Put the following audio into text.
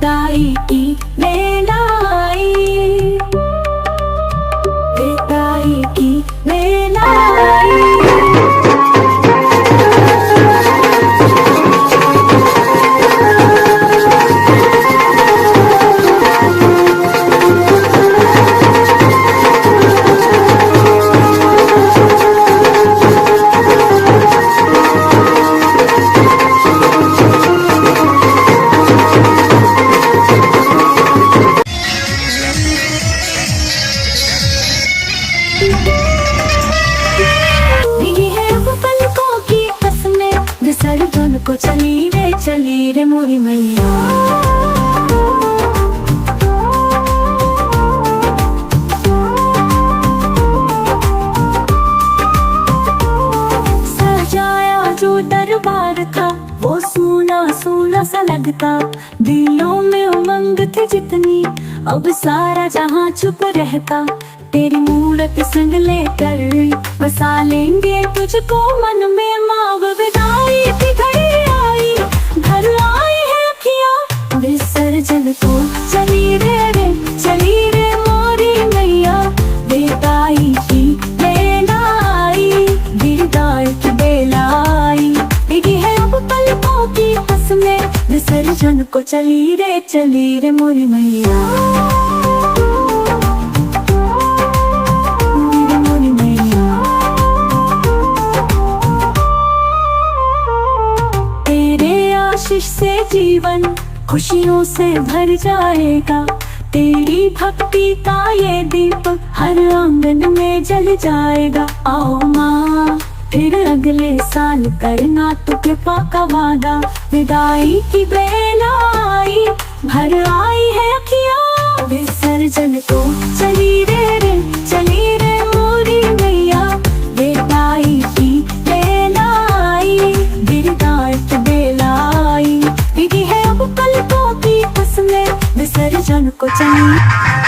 विदाई की बेला आई, विदाई की बेला आई। विसर्जन को चली रे मोरी मैया। सजाया जो दरबार था वो सूना सूना सा लगता, दिलों में उमंग थी जितनी अब सारा जहां चुप रहता। तेरी मूरत संग लेकर बसा लेंगे तुझको मन में माँ, विदाई की घड़ी आई, घर आई है अखियाँ विसर्जन को चली रे मोरी मैया। विदाई की बेला आई, विदाई की बेला आई, बिगी है अब पलकों की कसमें, विसर्जन को चली रे मोरी मैया। आशीष से जीवन खुशियों से भर जाएगा, तेरी भक्ति का ये दीप हर आंगन में जल जाएगा। आओ माँ फिर अगले साल करना तू कृपा का वादा, विदाई की बेला आई, भर आई है अखियाँ विसर्जन को चली रे मोरी मैया। विदाई की बेला आई, विदाई की बेला आई, बिगी है अब पलकों की कसमें, विसर्जन को चली।